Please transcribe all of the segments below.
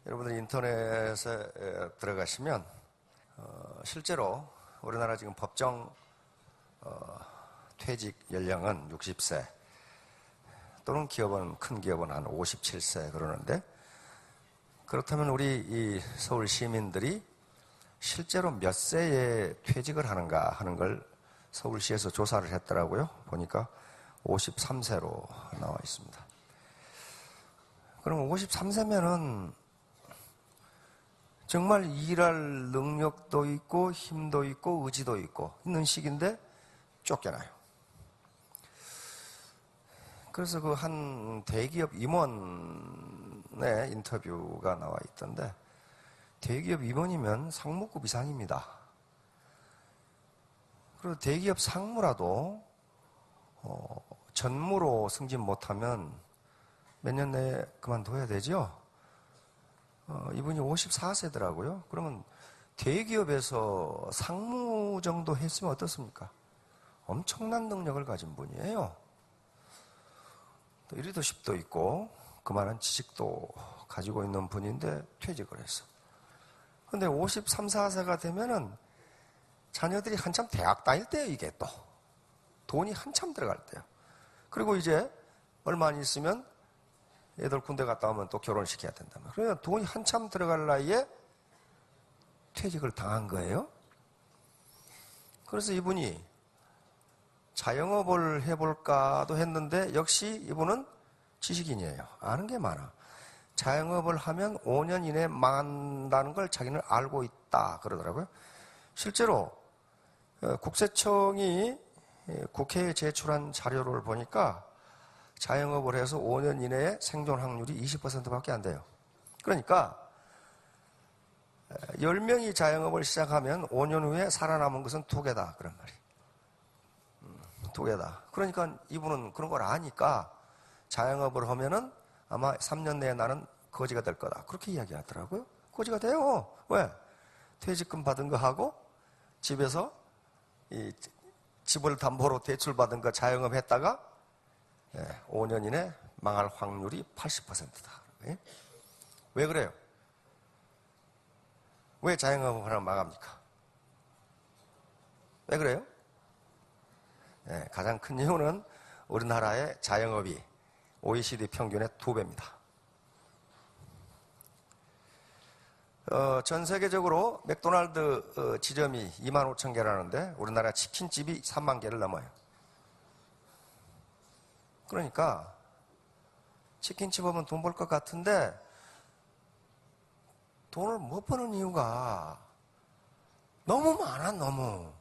여러분들 인터넷에 들어가시면 실제로 우리나라 지금 법정 퇴직 연령은 60세 또는 큰 기업은 한 57세 그러는데, 그렇다면 우리 이 서울 시민들이 실제로 몇 세에 퇴직을 하는가 하는 걸 서울시에서 조사를 했더라고요. 보니까 53세로 나와 있습니다. 그럼 53세면은 정말 일할 능력도 있고 힘도 있고 의지도 있고 있는 시기인데 쫓겨나요. 그래서 그 한 대기업 임원의 인터뷰가 나와 있던데, 대기업 임원이면 상무급 이상입니다. 그리고 대기업 상무라도 전무로 승진 못하면 몇 년 내에 그만둬야 되죠. 이분이 54세더라고요. 그러면 대기업에서 상무 정도 했으면 어떻습니까? 엄청난 능력을 가진 분이에요. 또 리더십도 있고 그만한 지식도 가지고 있는 분인데 퇴직을 했어. 근데 53, 4세가 되면은 자녀들이 한참 대학 다닐 때예요. 이게 또 돈이 한참 들어갈 때요. 그리고 이제 얼마 안 있으면 애들 군대 갔다 오면 또 결혼시켜야 된다면, 그러니까 돈이 한참 들어갈 나이에 퇴직을 당한 거예요. 그래서 이분이 자영업을 해볼까도 했는데, 역시 이분은 지식인이에요. 아는 게 많아. 자영업을 하면 5년 이내에 망한다는 걸 자기는 알고 있다 그러더라고요. 실제로 국세청이 국회에 제출한 자료를 보니까 자영업을 해서 5년 이내에 생존 확률이 20%밖에 안 돼요. 그러니까 10명이 자영업을 시작하면 5년 후에 살아남은 것은 2개다 그런 말이에요. 2개다. 그러니까 이분은 그런 걸 아니까 자영업을 하면은 아마 3년 내에 나는 거지가 될 거다 그렇게 이야기하더라고요. 거지가 돼요. 왜? 퇴직금 받은 거 하고 집에서 이 집을 담보로 대출받은 거 자영업 했다가 5년 이내 망할 확률이 80%다. 왜 그래요? 왜 자영업을 하면 망합니까? 왜 그래요? 가장 큰 이유는 우리나라의 자영업이 OECD 평균의 2배입니다. 전 세계적으로 맥도날드 지점이 25,000개라는데 우리나라 치킨집이 3만 개를 넘어요. 그러니까 치킨집 하면 돈 벌 것 같은데 돈을 못 버는 이유가 너무 많아. 너무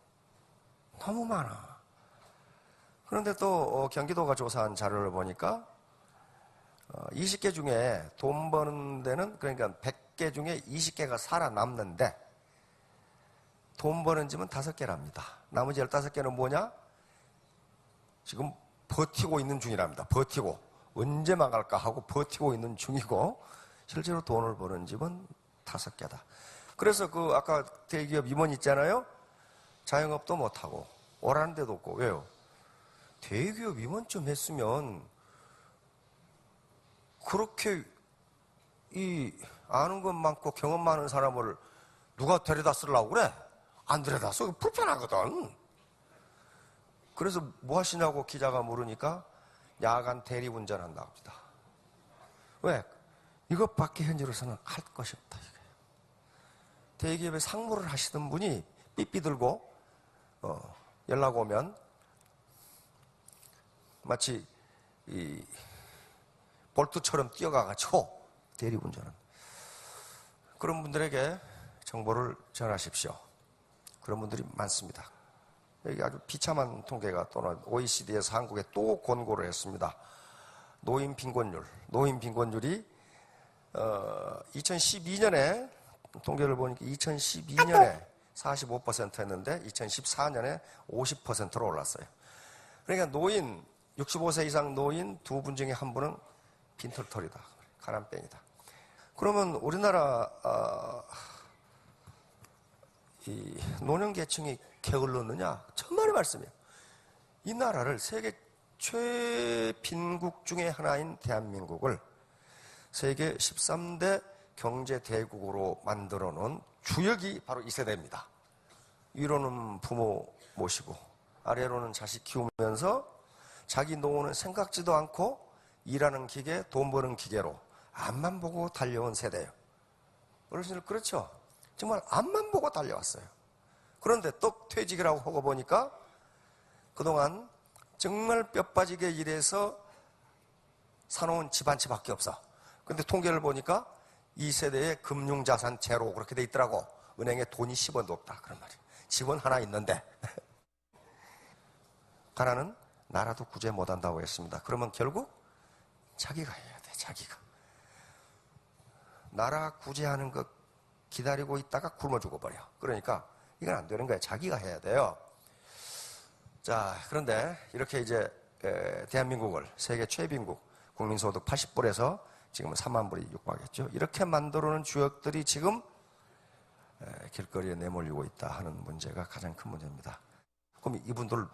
많아. 그런데 또 경기도가 조사한 자료를 보니까 20개 중에 돈 버는 데는, 그러니까 100개 중에 20개가 살아남는데 돈 버는 집은 5개랍니다. 나머지 15개는 뭐냐? 지금 버티고 있는 중이랍니다. 버티고. 언제 망할까 하고 버티고 있는 중이고, 실제로 돈을 버는 집은 5개다. 그래서 그 아까 대기업 임원 있잖아요. 자영업도 못하고 오라는 데도 없고. 왜요? 대기업 임원쯤 했으면 그렇게 아는 것 많고 경험 많은 사람을 누가 데려다 쓰려고 그래? 안 데려다 써. 불편하거든. 그래서 뭐 하시냐고 기자가 물으니까 야간 대리운전한다고 합니다. 왜? 이것밖에 현재로서는 할 것이 없다. 대기업에 상무를 하시던 분이 삐삐 들고 연락 오면 마치 이 볼트처럼 뛰어가가지고 대리운전은, 그런 분들에게 정보를 전하십시오. 그런 분들이 많습니다. 여기 아주 비참한 통계가 또 나와. OECD에서 한국에 또 권고를 했습니다. 노인 빈곤율이 2012년에 통계를 보니까 2012년에 45%였는데 2014년에 50%로 올랐어요. 그러니까 노인 65세 이상 노인 2분 중에 1분은 빈털털이다. 가난뱅이다. 그러면 우리나라 이 노년계층이 게을렀느냐? 천만의 말씀이에요. 이 나라를 세계 최빈국 중에 하나인 대한민국을 세계 13대 경제 대국으로 만들어 놓은 주역이 바로 이 세대입니다. 위로는 부모 모시고 아래로는 자식 키우면서 자기 노후는 생각지도 않고 일하는 기계, 돈 버는 기계로 앞만 보고 달려온 세대예요. 어르신들 그렇죠? 정말 앞만 보고 달려왔어요. 그런데 또 퇴직이라고 하고 보니까 그동안 정말 뼈 빠지게 일해서 사놓은 집 한 채밖에 없어. 근데 통계를 보니까 이 세대의 금융자산 제로 그렇게 돼 있더라고. 은행에 돈이 10원도 없다 그런 말이에요. 집은 하나 있는데 가난은 나라도 구제 못한다고 했습니다. 그러면 결국 자기가 해야 돼. 자기가 나라 구제하는 거 기다리고 있다가 굶어 죽어버려. 그러니까 이건 안 되는 거예요. 자기가 해야 돼요. 자, 그런데 이렇게 이제 대한민국을 세계 최빈국 국민소득 80불에서 지금은 3만 불이 육박했죠. 이렇게 만들어놓은 주역들이 지금 길거리에 내몰리고 있다 하는 문제가 가장 큰 문제입니다. 그럼 이분들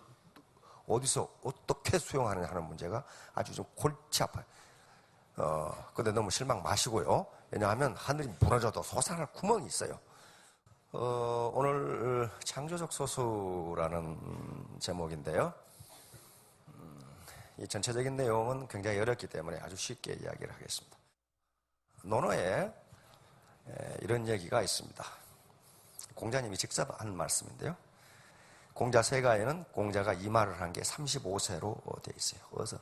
어디서 어떻게 수용하느냐 하는 문제가 아주 좀 골치 아파요. 근데 너무 실망 마시고요. 왜냐하면 하늘이 무너져도 솟아날 구멍이 있어요. 오늘 창조적 소수라는 제목인데요. 이 전체적인 내용은 굉장히 어렵기 때문에 아주 쉽게 이야기를 하겠습니다. 논어에 이런 얘기가 있습니다. 공자님이 직접 한 말씀인데요. 공자 세가에는 공자가 이 말을 한 게 35세로 되어 있어요. 그래서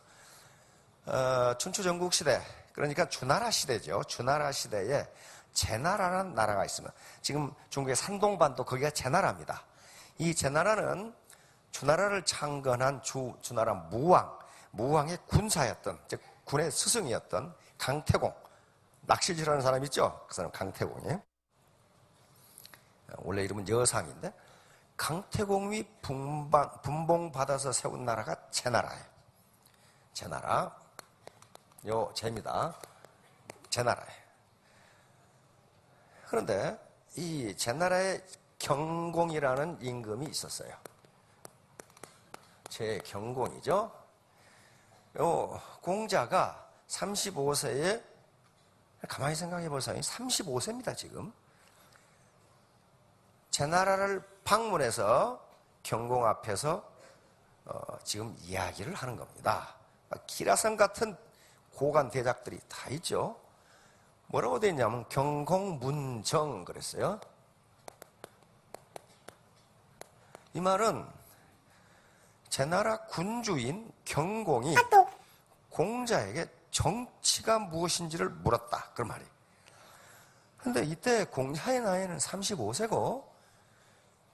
춘추전국 시대, 그러니까 주나라 시대죠. 주나라 시대에 제나라라는 나라가 있습니다. 지금 중국의 산동반도 거기가 제나라입니다. 이 제나라는 주나라를 창건한 주나라 무왕의 군사였던, 즉 군의 스승이었던 강태공, 낚시질하는 사람 있죠? 그 사람 강태공이. 원래 이름은 여상인데 강태공이 분봉받아서 세운 나라가 제나라예요. 제나라. 요 제입니다. 제나라예요. 그런데 이 제나라에 경공이라는 임금이 있었어요. 제경공이죠. 요 공자가 35세에 가만히 생각해 보세요. 35세입니다, 지금. 제나라를 방문해서 경공 앞에서 지금 이야기를 하는 겁니다. 기라성 같은 고관 대작들이 다 있죠. 뭐라고 되어 있냐면 경공문정 그랬어요. 이 말은 제나라 군주인 경공이 공자에게 정치가 무엇인지를 물었다. 그런 말이에요. 그런데 이때 공자의 나이는 35세고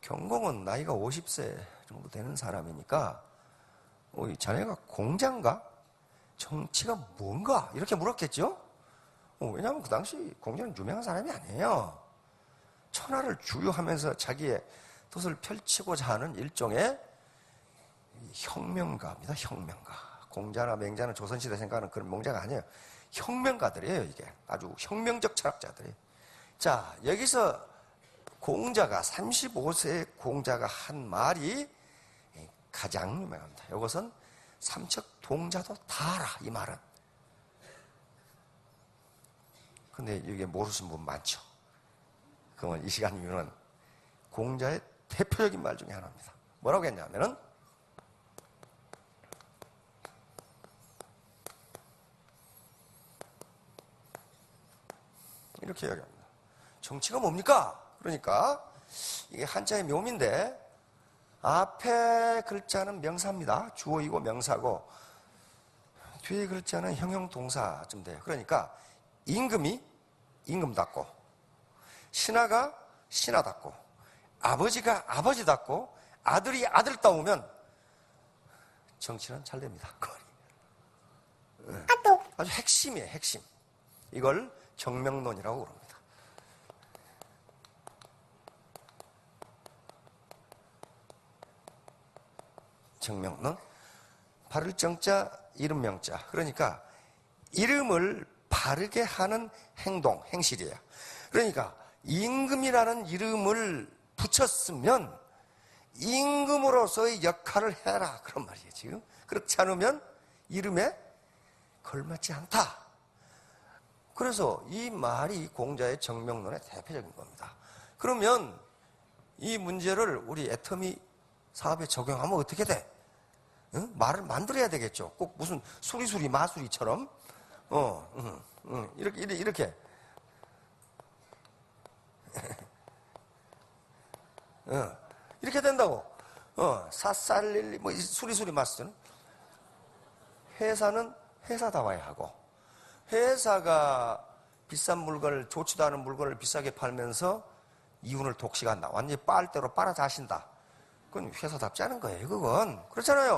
경공은 나이가 50세 정도 되는 사람이니까 자네가 공자인가? 정치가 뭔가? 이렇게 물었겠죠? 왜냐하면 그 당시 공자는 유명한 사람이 아니에요. 천하를 주유하면서 자기의 뜻을 펼치고자 하는 일종의 혁명가입니다. 혁명가. 공자나 맹자는 조선시대 생각하는 그런 맹자가 아니에요. 혁명가들이에요. 이게 아주 혁명적 철학자들이. 자, 여기서 공자가 35세의 공자가 한 말이 가장 유명합니다. 이것은 삼척 동자도 다 알아. 이 말은. 근데 이게 모르시는 분 많죠. 그러면 이 시간 이후는 공자의 대표적인 말 중에 하나입니다. 뭐라고 했냐면은 이렇게 이야기합니다. 정치가 뭡니까? 그러니까 이게 한자의 묘미인데 앞에 글자는 명사입니다. 주어이고 명사고 뒤에 글자는 형용동사쯤 돼요. 그러니까 임금이 임금답고 신하가 신하답고 아버지가 아버지답고 아들이 아들다우면 정치는 잘 됩니다. 아주 핵심이에요. 핵심. 이걸 정명론이라고 그럽니다. 정명론. 바를 정자, 이름 명자. 그러니까 이름을 바르게 하는 행동, 행실이에요. 그러니까 임금이라는 이름을 붙였으면 임금으로서의 역할을 해라. 그런 말이에요, 지금. 그렇지 않으면 이름에 걸맞지 않다. 그래서 이 말이 공자의 정명론의 대표적인 겁니다. 그러면 이 문제를 우리 애터미 사업에 적용하면 어떻게 돼? 응? 말을 만들어야 되겠죠. 꼭 무슨 수리수리 마수리처럼 이렇게 이렇게 된다고. 사살릴리 뭐 수리수리 마수리는 회사는 회사다워야 하고, 회사가 비싼 물건을, 좋지도 않은 물건을 비싸게 팔면서 이윤을 독식한다. 완전히 빨대로 빨아자신다. 그건 회사답지 않은 거예요. 그건 그렇잖아요.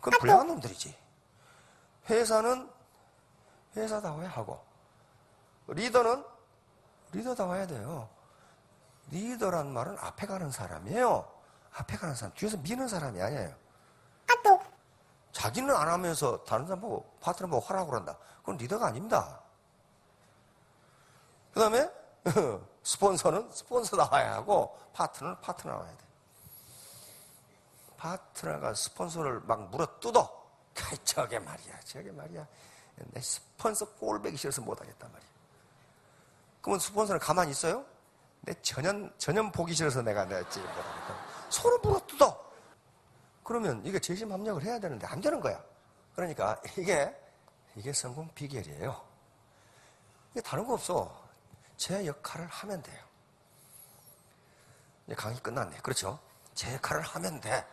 그건 불량한 놈들이지. 회사는 회사다워야 하고, 리더는 리더다워야 돼요. 리더란 말은 앞에 가는 사람이에요. 앞에 가는 사람, 뒤에서 미는 사람이 아니에요. 자기는 안 하면서 다른 사람 보고, 파트너 보고 하라고 그런다. 그건 리더가 아닙니다. 그 다음에 스폰서는 스폰서 나와야 하고, 파트너는 파트너 나와야 돼. 파트너가 스폰서를 막 물어뜯어. 저게 말이야. 내 스폰서 꼴배기 싫어서 못하겠단 말이야. 그러면 스폰서는 가만히 있어요? 내 전혀 보기 싫어서 내가 못하겠다. 서로 물어뜯어. 그러면 이게 재심 합력을 해야 되는데 안 되는 거야. 그러니까 이게 성공 비결이에요. 이게 다른 거 없어. 제 역할을 하면 돼요. 이제 강의 끝났네. 그렇죠? 제 역할을 하면 돼.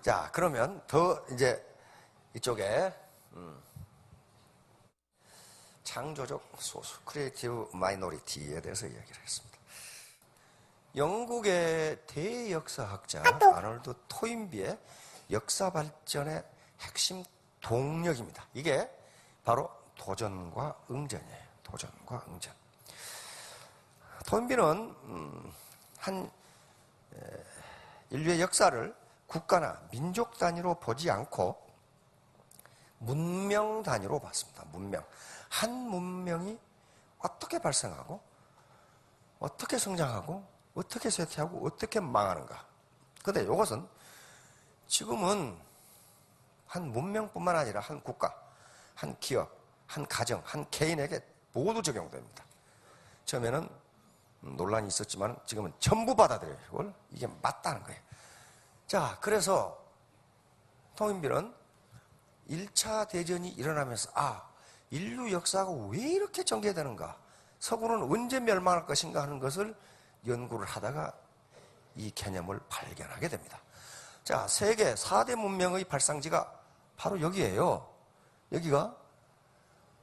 자, 그러면 더 이제 이쪽에 창조적 소수, 크리에이티브 마이너리티에 대해서 이야기를 했습니다. 영국의 대역사학자 아놀드 토인비의 역사 발전의 핵심 동력입니다. 이게 바로 도전과 응전이에요. 도전과 응전. 토인비는 인류의 역사를 국가나 민족 단위로 보지 않고 문명 단위로 봤습니다. 문명. 한 문명이 어떻게 발생하고, 어떻게 성장하고, 어떻게 쇠퇴하고, 어떻게 망하는가. 근데 이것은 지금은 한 문명뿐만 아니라 한 국가, 한 기업, 한 가정, 한 개인에게 모두 적용됩니다. 처음에는 논란이 있었지만 지금은 전부 받아들여요. 이걸 이게 맞다는 거예요. 자, 그래서 토인비는 1차 대전이 일어나면서 인류 역사가 왜 이렇게 전개되는가? 서구는 언제 멸망할 것인가 하는 것을 연구를 하다가 이 개념을 발견하게 됩니다. 자, 세계 4대 문명의 발상지가 바로 여기예요. 여기가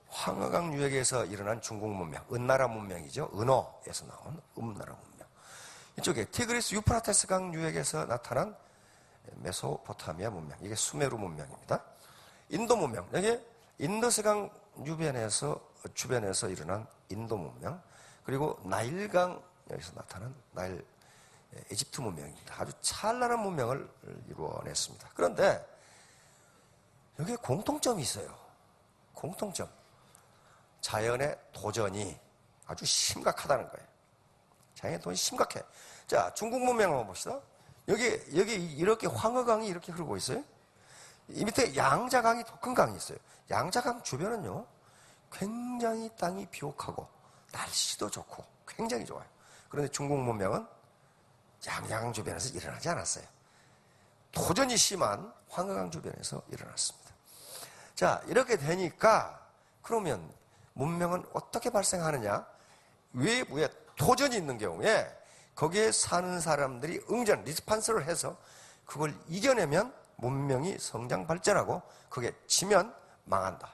황허강 유역에서 일어난 중국 문명, 은나라 문명이죠. 은어에서 나온 은나라 문명. 이쪽에 티그리스 유프라테스 강 유역에서 나타난 메소포타미아 문명, 이게 수메르 문명입니다. 인도 문명, 여기 인더스강 주변에서 일어난 인도 문명, 그리고 나일강 여기서 나타난 나일 이집트 문명입니다. 아주 찬란한 문명을 이루어냈습니다. 그런데 여기에 공통점이 있어요. 공통점. 자연의 도전이 아주 심각하다는 거예요. 자연의 도전이 심각해. 자, 중국 문명 한번 봅시다. 여기 이렇게 황허강이 이렇게 흐르고 있어요. 이 밑에 양자강이 더 큰 강이 있어요. 양자강 주변은요, 굉장히 땅이 비옥하고 날씨도 좋고 굉장히 좋아요. 그런데 중국 문명은 양자강 주변에서 일어나지 않았어요. 도전이 심한 황허강 주변에서 일어났습니다. 자, 이렇게 되니까 그러면 문명은 어떻게 발생하느냐? 외부에 도전이 있는 경우에 거기에 사는 사람들이 응전, 리스판스를 해서 그걸 이겨내면 문명이 성장 발전하고 거기에 지면 망한다.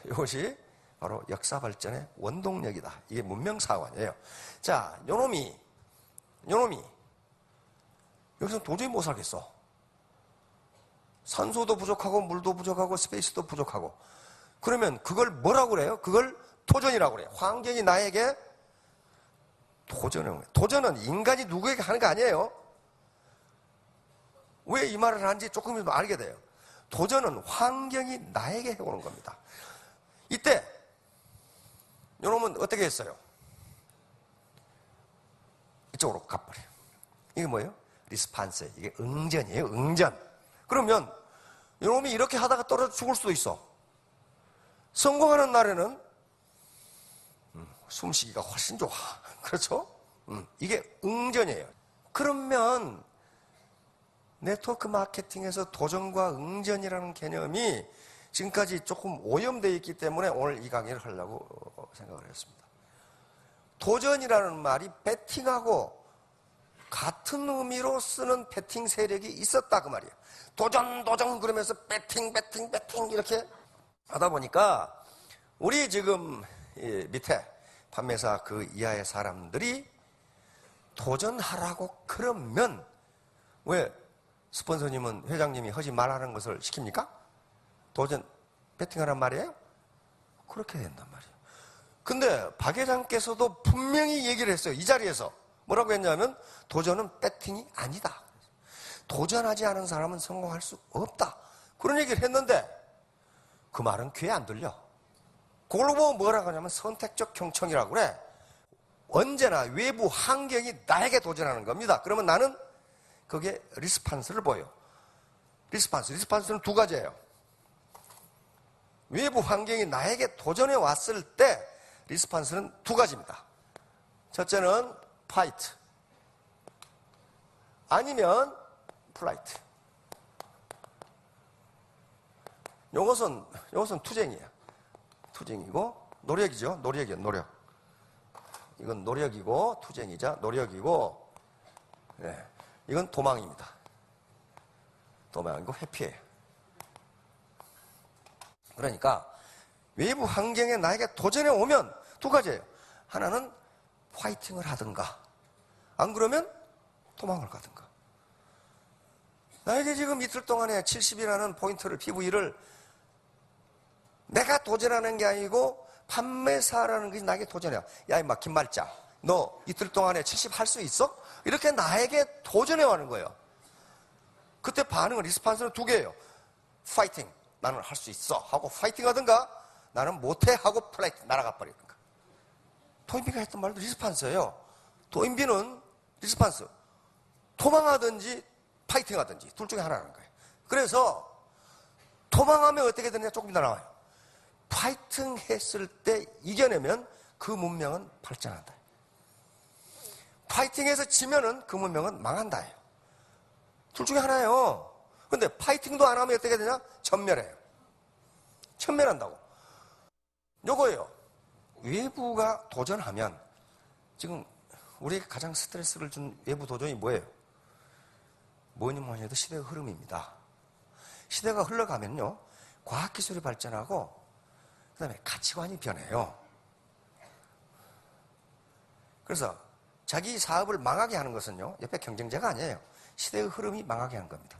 이것이 바로 역사 발전의 원동력이다. 이게 문명사관이에요. 자, 요놈이 여기서 도저히 못 살겠어. 산소도 부족하고 물도 부족하고 스페이스도 부족하고. 그러면 그걸 뭐라고 그래요? 그걸 도전이라고 그래요. 환경이 나에게 도전은 인간이 누구에게 하는 거 아니에요. 왜 이 말을 하는지 조금 있으면 알게 돼요. 도전은 환경이 나에게 해오는 겁니다. 이때 요놈은 어떻게 했어요? 이쪽으로 가버려요. 이게 뭐예요? 리스판스. 이게 응전이에요. 응전. 그러면 요놈이 이렇게 하다가 떨어져 죽을 수도 있어. 성공하는 날에는 숨쉬기가 훨씬 좋아. 그렇죠? 이게 응전이에요. 그러면 네트워크 마케팅에서 도전과 응전이라는 개념이 지금까지 조금 오염되어 있기 때문에 오늘 이 강의를 하려고 생각을 했습니다. 도전이라는 말이 배팅하고 같은 의미로 쓰는 배팅 세력이 있었다 그 말이에요. 도전 그러면서 배팅 이렇게 하다 보니까 우리 지금 밑에 판매사 그 이하의 사람들이 도전하라고 그러면 왜 스폰서님은 회장님이 하지 말라는 것을 시킵니까? 도전 배팅하란 말이에요? 그렇게 된단 말이에요. 근데 박 회장께서도 분명히 얘기를 했어요. 이 자리에서 뭐라고 했냐면 도전은 배팅이 아니다. 도전하지 않은 사람은 성공할 수 없다. 그런 얘기를 했는데 그 말은 귀에 안 들려. 그걸 보고 뭐라고 하냐면 선택적 경청이라고 그래. 언제나 외부 환경이 나에게 도전하는 겁니다. 그러면 나는 그게 리스판스를 보여. 리스판스는 두 가지예요. 외부 환경이 나에게 도전해 왔을 때 리스판스는 두 가지입니다. 첫째는 파이트 아니면 플라이트. 요것은 투쟁이에요. 투쟁이고 노력이죠. 노력. 이건 노력이고 투쟁이자 노력이고 네. 이건 도망입니다. 도망이고 회피예요. 그러니까 외부 환경에 나에게 도전해 오면 두 가지예요. 하나는 파이팅을 하든가 안 그러면 도망을 가든가. 나에게 지금 이틀 동안에 70이라는 포인트를 PV를 내가 도전하는 게 아니고 판매사라는 것이 나에게 도전해요. 야 임마 김말자 너 이틀 동안에 70 할 수 있어? 이렇게 나에게 도전해 와는 거예요. 그때 반응은 리스판스는 두 개예요. 파이팅 나는 할 수 있어 하고 파이팅 하든가 나는 못해 하고 플라이팅 날아가 버리든가. 도인비가 했던 말도 리스판스예요. 도인비는 리스판스 도망하든지 파이팅 하든지 둘 중에 하나라는 거예요. 그래서 도망하면 어떻게 되느냐 조금 이따 나와요. 파이팅 했을 때 이겨내면 그 문명은 발전한다. 파이팅해서 지면은 그 문명은 망한다. 둘 중에 하나예요. 근데 파이팅도 안 하면 어떻게 되냐? 전멸해요. 전멸한다고. 요거예요. 외부가 도전하면 지금 우리에게 가장 스트레스를 준 외부 도전이 뭐예요? 뭐니 해도 시대의 흐름입니다. 시대가 흘러가면요. 과학기술이 발전하고 그 다음에 가치관이 변해요. 그래서 자기 사업을 망하게 하는 것은요. 옆에 경쟁자가 아니에요. 시대의 흐름이 망하게 하는 겁니다.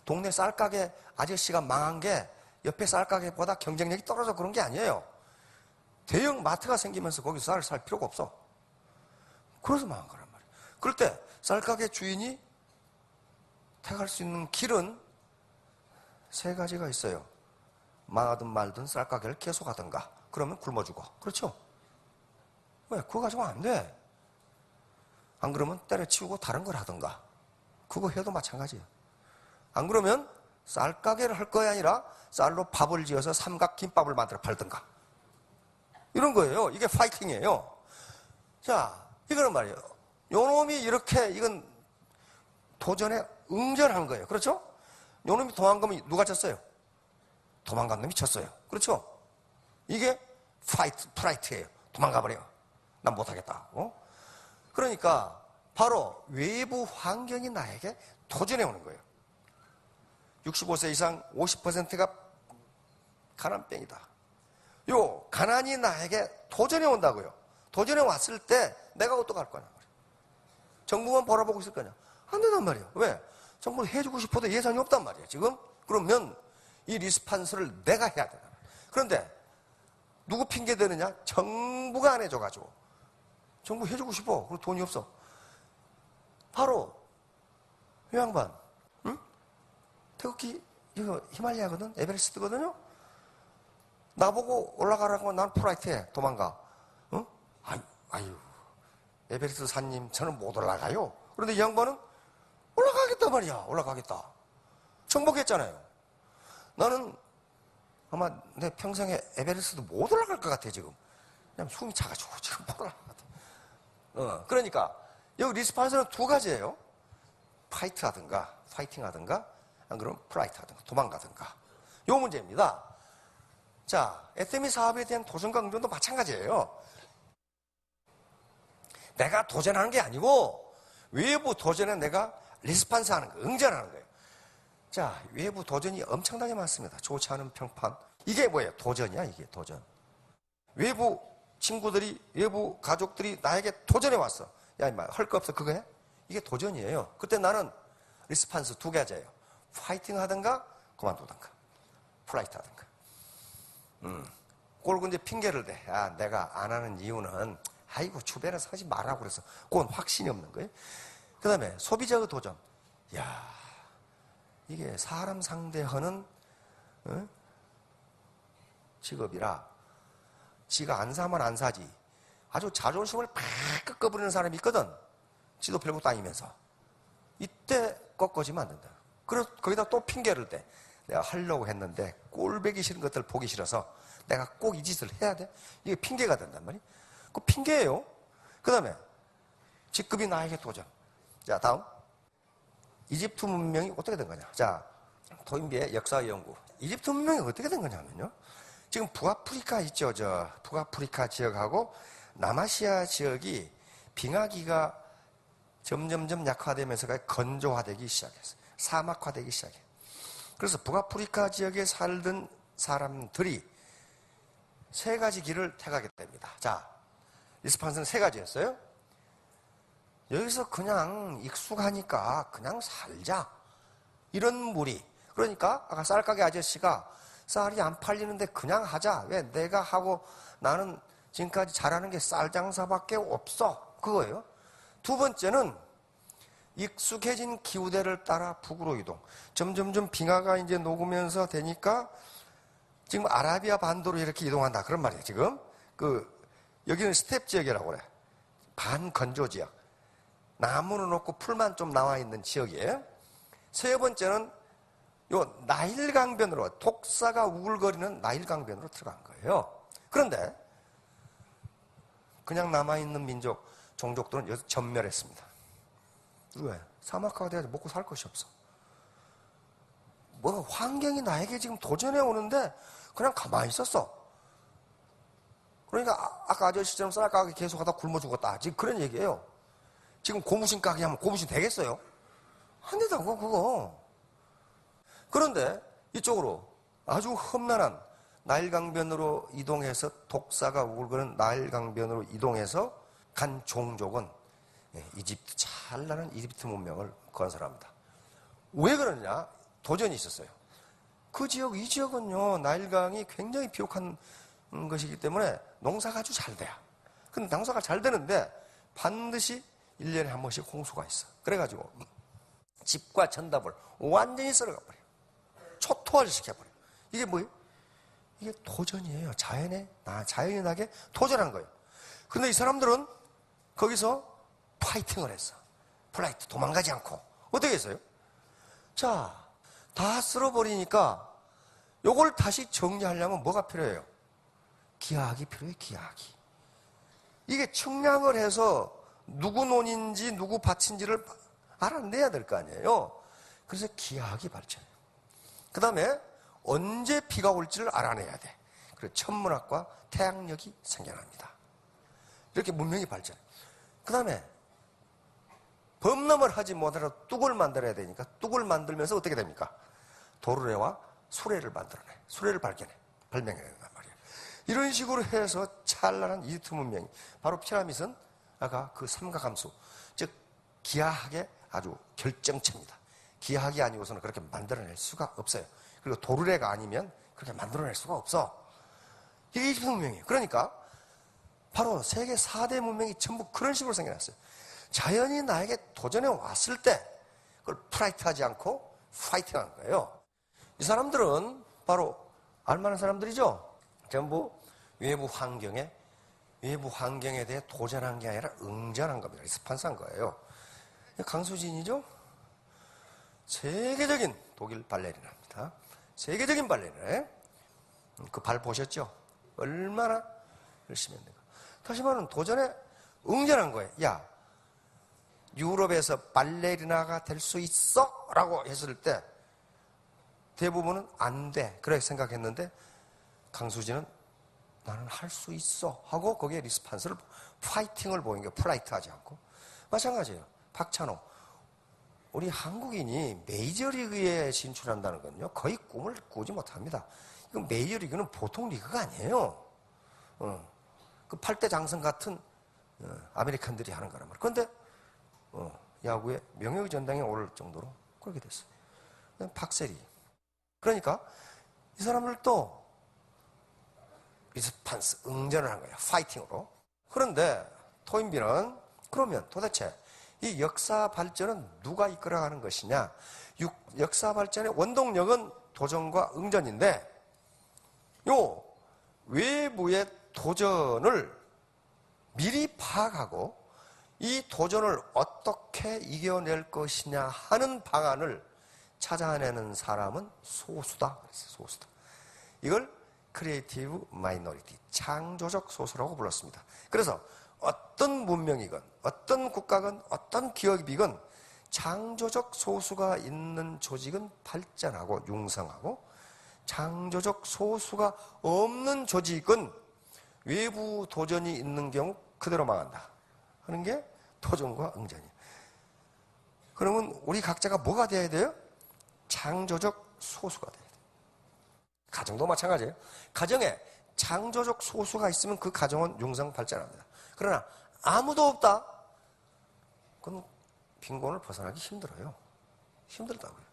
동네 쌀가게 아저씨가 망한 게 옆에 쌀가게보다 경쟁력이 떨어져 그런 게 아니에요. 대형 마트가 생기면서 거기서 쌀을 살 필요가 없어. 그래서 망한 거란 말이에요. 그럴 때 쌀가게 주인이 택할 수 있는 길은 세 가지가 있어요. 망하든 말든 쌀가게를 계속하든가 그러면 굶어 죽어. 그렇죠? 왜? 그거 가지고 안 돼. 안 그러면 때려치우고 다른 걸 하든가 그거 해도 마찬가지예요. 안 그러면 쌀가게를 할 거야 아니라 쌀로 밥을 지어서 삼각김밥을 만들어 팔든가 이런 거예요. 이게 파이팅이에요. 자, 이거는 말이에요. 요놈이 이렇게 이건 도전에 응전한 거예요. 그렇죠? 요놈이 도망간 놈이 누가 쳤어요? 도망간 놈이 쳤어요. 그렇죠? 이게 프라이트예요. 도망가 버려. 난 못하겠다. 그러니까 바로 외부 환경이 나에게 도전해 오는 거예요. 65세 이상 50%가 가난병이다. 요 가난이 나에게 도전해 온다고요. 도전해 왔을 때 내가 어떡할 거냐 말이에요. 정부만 바라보고 있을 거냐? 안 된단 말이에요. 왜? 정부는 해주고 싶어도 예산이 없단 말이에요. 지금 그러면 이 리스판스를 내가 해야 되나. 그런데 누구 핑계 대느냐? 정부가 안 해줘가지고 정부 해주고 싶어. 그리고 돈이 없어. 바로 이 양반, 응? 태극기 이거 히말라야거든, 에베레스트거든요. 나보고 올라가라고 난 프라이트해. 도망가. 응? 아유, 에베레스트 산님 저는 못 올라가요. 그런데 이 양반은 올라가겠단 말이야. 올라가겠다. 정복했잖아요. 나는 아마 내 평생에 에베레스트도 못 올라갈 것 같아 지금. 그냥 숨이 차가지고 지금 못 올라가거든. 그러니까 여기 리스판스는 두 가지예요. 파이트 하든가, 파이팅 하든가, 안 그러면 플라이트 하든가, 도망가든가. 요 문제입니다. 자, 에테미 사업에 대한 도전과 응전도 마찬가지예요. 내가 도전하는 게 아니고 외부 도전에 내가 리스판스 하는 거예요. 응전하는 거예요. 자, 외부 도전이 엄청나게 많습니다. 좋지 않은 평판. 이게 뭐예요? 도전이야, 이게 도전. 외부 친구들이, 외부 가족들이 나에게 도전해 왔어. 야, 임마, 할 거 없어. 그거 해? 이게 도전이에요. 그때 나는 리스판스 두 가지예요. 파이팅 하든가, 그만두든가. 플라이트 하든가. 그걸 이제 핑계를 대. 야, 내가 안 하는 이유는, 아이고, 주변에서 하지 말라고 그래서. 그건 확신이 없는 거예요. 그 다음에 소비자의 도전. 야, 이게 사람 상대하는 직업이라 지가 안 사면 안 사지. 아주 자존심을 팍 꺾어버리는 사람이 있거든. 지도 펴고 다니면서. 이때 꺾어지면 안 된다. 그래서 거기다 또 핑계를 대. 내가 하려고 했는데 꼴보기 싫은 것들 보기 싫어서 내가 꼭 이 짓을 해야 돼? 이게 핑계가 된단 말이야. 그 핑계예요. 그 다음에 직급이 나에게 도전. 자, 다음. 이집트 문명이 어떻게 된 거냐. 자, 토인비의 역사 연구. 이집트 문명이 어떻게 된 거냐면요. 지금 북아프리카 있죠. 저 북아프리카 지역하고 남아시아 지역이 빙하기가 점점점 약화되면서 건조화되기 시작했어요. 사막화되기 시작해요. 그래서 북아프리카 지역에 살던 사람들이 세 가지 길을 택하게 됩니다. 자, 리스판스는 세 가지였어요. 여기서 그냥 익숙하니까 그냥 살자. 이런 무리. 그러니까 아까 쌀가게 아저씨가 쌀이 안 팔리는데 그냥 하자. 왜? 내가 하고 나는 지금까지 잘하는 게 쌀 장사밖에 없어. 그거예요. 두 번째는 익숙해진 기후대를 따라 북으로 이동. 점점점 빙하가 이제 녹으면서 되니까 지금 아라비아 반도로 이렇게 이동한다. 그런 말이에요, 지금. 여기는 스텝 지역이라고 그래. 반건조 지역. 나무는 없고 풀만 좀 나와 있는 지역이에요. 세 번째는 요 나일강변으로, 독사가 우글거리는 나일강변으로 들어간 거예요. 그런데 그냥 남아있는 민족, 종족들은 여기서 전멸했습니다. 왜? 사막화가 돼서 먹고 살 것이 없어. 뭐 환경이 나에게 지금 도전해 오는데 그냥 가만히 있었어. 그러니까 아까 아저씨처럼 쌀가게 계속 하다 굶어 죽었다. 지금 그런 얘기예요. 지금 고무신 가게 하면 고무신 되겠어요? 안 된다고, 그거. 그런데 이쪽으로 아주 험난한 나일강변으로 이동해서 독사가 우글거리는 나일강변으로 이동해서 간 종족은 이집트, 찬란한 이집트 문명을 건설합니다. 왜 그러냐? 도전이 있었어요. 그 지역, 이 지역은요, 나일강이 굉장히 비옥한 것이기 때문에 농사가 아주 잘 돼요. 근데 농사가 잘 되는데 반드시 1년에 한 번씩 홍수가 있어. 그래가지고 집과 전답을 완전히 썰어가 버려요. 초토화를 시켜버려요. 이게 뭐예요? 이게 도전이에요. 자연이 나게 도전한 거예요. 근데 이 사람들은 거기서 파이팅을 했어. 플라이트, 도망가지 않고. 어떻게 했어요? 자, 다 쓸어버리니까 요걸 다시 정리하려면 뭐가 필요해요? 기하학이 필요해요, 기하학이. 이게 측량을 해서 누구 논인지 누구 밭인지를 알아내야 될 거 아니에요. 그래서 기하학이 발전해요. 그 다음에 언제 비가 올지를 알아내야 돼. 그래서 천문학과 태양력이 생겨납니다. 이렇게 문명이 발전해요. 그 다음에 범람을 하지 못하더라도 뚝을 만들어야 되니까 뚝을 만들면서 어떻게 됩니까? 도르래와 수레를 만들어내. 수레를 발명해야 된단 말이에요. 이런 식으로 해서 찬란한 이집트 문명이, 바로 피라밋은 아까 그 삼각함수, 즉 기하학의 아주 결정체입니다. 기하학이 아니고서는 그렇게 만들어낼 수가 없어요. 그리고 도르래가 아니면 그렇게 만들어낼 수가 없어. 이게 이집트 문명이에요. 그러니까 바로 세계 4대 문명이 전부 그런 식으로 생겨났어요. 자연이 나에게 도전해 왔을 때 그걸 프라이트하지 않고 파이팅하는 거예요. 이 사람들은 바로 알만한 사람들이죠. 전부 외부 환경에 대해 도전한 게 아니라 응전한 겁니다. 리스판스한 거예요. 강수진이죠. 세계적인 독일 발레리나입니다. 세계적인 발레리나. 그 발 보셨죠? 얼마나 열심히 했는가. 다시 말하면 도전에 응전한 거예요. 야, 유럽에서 발레리나가 될 수 있어? 라고 했을 때 대부분은 안 돼. 그렇게 생각했는데 강수진은 나는 할 수 있어 하고 거기에 리스판스를 파이팅을 보인 게 플라이트하지 않고. 마찬가지예요. 박찬호. 우리 한국인이 메이저리그에 진출한다는 건요 거의 꿈을 꾸지 못합니다. 이거 메이저리그는 보통 리그가 아니에요. 그 8대 장성 같은 아메리칸들이 하는 거란 말이에요. 그런데 야구의 명예의 전당에 오를 정도로 그렇게 됐어요. 박세리. 그러니까 이 사람들도 리스판스, 응전을 한 거예요. 파이팅으로. 그런데 토인비는 그러면 도대체 이 역사 발전은 누가 이끌어가는 것이냐? 역사 발전의 원동력은 도전과 응전인데 요 외부의 도전을 미리 파악하고 이 도전을 어떻게 이겨낼 것이냐 하는 방안을 찾아내는 사람은 소수다. 그랬어요. 소수다. 이걸 크리에이티브 마이너리티, 창조적 소수라고 불렀습니다. 그래서 어떤 문명이건 어떤 국가건 어떤 기업이건 창조적 소수가 있는 조직은 발전하고 융성하고 창조적 소수가 없는 조직은 외부 도전이 있는 경우 그대로 망한다 하는 게 도전과 응전이에요. 그러면 우리 각자가 뭐가 돼야 돼요? 창조적 소수가 돼야 돼요. 가정도 마찬가지예요. 가정에 창조적 소수가 있으면 그 가정은 융성 발전합니다. 그러나 아무도 없다? 그럼 빈곤을 벗어나기 힘들어요. 힘들다고요.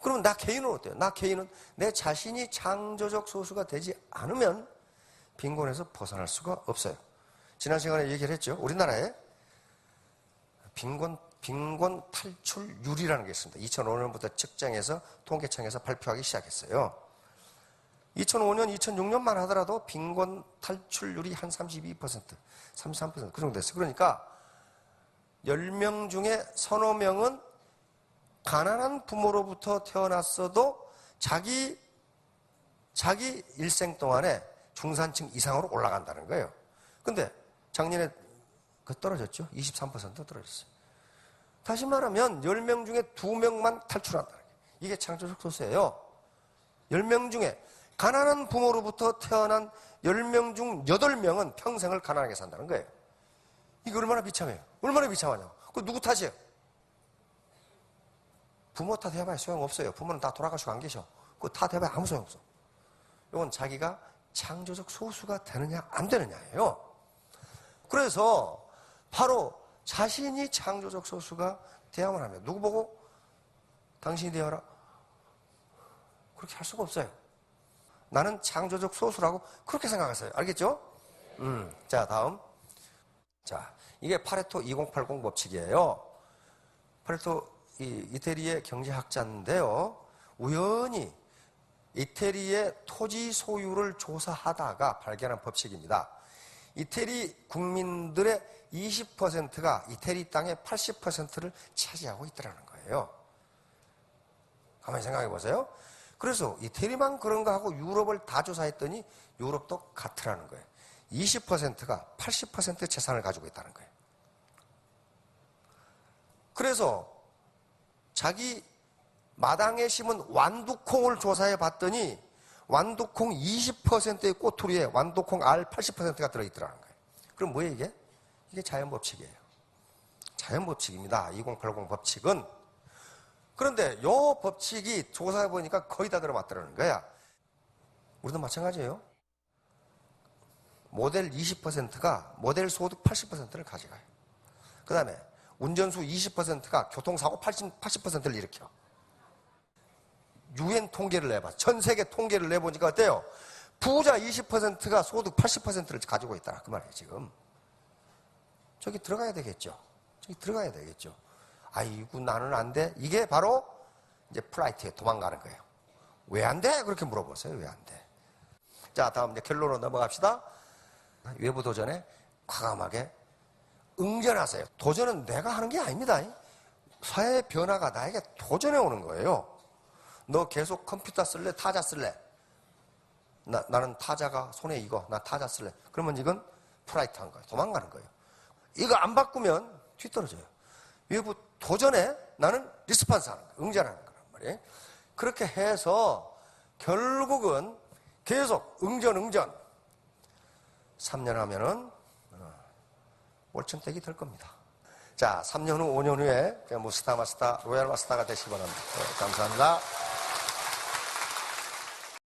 그러면 나 개인은 어때요? 나 개인은 내 자신이 창조적 소수가 되지 않으면 빈곤에서 벗어날 수가 없어요. 지난 시간에 얘기를 했죠. 우리나라에 빈곤 탈출률이라는 게 있습니다. 2005년부터 측정해서 통계청에서 발표하기 시작했어요. 2005년, 2006년만 하더라도 빈곤 탈출률이 한 32%, 33%그 정도 됐어요. 그러니까 10명 중에 서너 명은 가난한 부모로부터 태어났어도 자기 일생 동안에 중산층 이상으로 올라간다는 거예요. 근데 작년에 떨어졌죠? 23% 떨어졌어요. 다시 말하면 10명 중에 2명만 탈출한다는 거예요. 이게 창조적 소수예요. 10명 중에 가난한 부모로부터 태어난 10명 중 8명은 평생을 가난하게 산다는 거예요. 이게 얼마나 비참해요. 얼마나 비참하냐고. 그 누구 탓이에요? 부모 탓 해봐야 소용없어요. 부모는 다 돌아가시고 안 계셔. 그거 탓 해봐야 아무 소용없어. 이건 자기가 창조적 소수가 되느냐 안 되느냐예요. 그래서 바로 자신이 창조적 소수가 되어야만 합니다. 누구 보고 당신이 되어라? 그렇게 할 수가 없어요. 나는 창조적 소수라고 그렇게 생각하세요. 알겠죠? 자, 다음. 자, 이게 파레토 2080 법칙이에요. 파레토 이태리의 경제학자인데요. 우연히 이태리의 토지 소유를 조사하다가 발견한 법칙입니다. 이태리 국민들의 20%가 이태리 땅의 80%를 차지하고 있더라는 거예요. 가만히 생각해 보세요. 그래서 이태리만 그런가 하고 유럽을 다 조사했더니 유럽도 같으라는 거예요. 20%가 80% 재산을 가지고 있다는 거예요. 그래서 자기 마당에 심은 완두콩을 조사해 봤더니 완두콩 20%의 꼬투리에 완두콩 알 80%가 들어있더라는 거예요. 그럼 뭐예요 이게? 이게 자연법칙이에요. 자연법칙입니다. 2080 법칙은. 그런데 이 법칙이 조사해 보니까 거의 다 들어맞더라는 거야. 우리도 마찬가지예요. 모델 20%가 모델 소득 80%를 가져가요. 그 다음에 운전수 20%가 교통사고 80%를 일으켜. UN 통계를 내봐. 전 세계 통계를 내보니까 어때요? 부자 20%가 소득 80%를 가지고 있다. 그 말이에요, 지금. 저기 들어가야 되겠죠. 저기 들어가야 되겠죠. 아이고, 나는 안 돼. 이게 바로 이제 플라이트에 도망가는 거예요. 왜 안 돼? 그렇게 물어보세요. 왜 안 돼? 자, 다음 이제 결론으로 넘어갑시다. 외부 도전에 과감하게 응전하세요. 도전은 내가 하는 게 아닙니다. 사회의 변화가 나에게 도전해 오는 거예요. 너 계속 컴퓨터 쓸래? 타자 쓸래? 나는 타자가 손에 익어. 나 타자 쓸래. 그러면 이건 프라이트한 거예요. 도망가는 거예요. 이거 안 바꾸면 뒤떨어져요. 외부 도전에 나는 리스폰스 하는 거예요. 응전하는 거란 말이에요. 그렇게 해서 결국은 계속 응전. 3년 하면은 월천댁이 될 겁니다. 자, 3년 후, 5년 후에 무스타 마스타, 로얄 마스타가 되시기 바랍니다. 네, 감사합니다.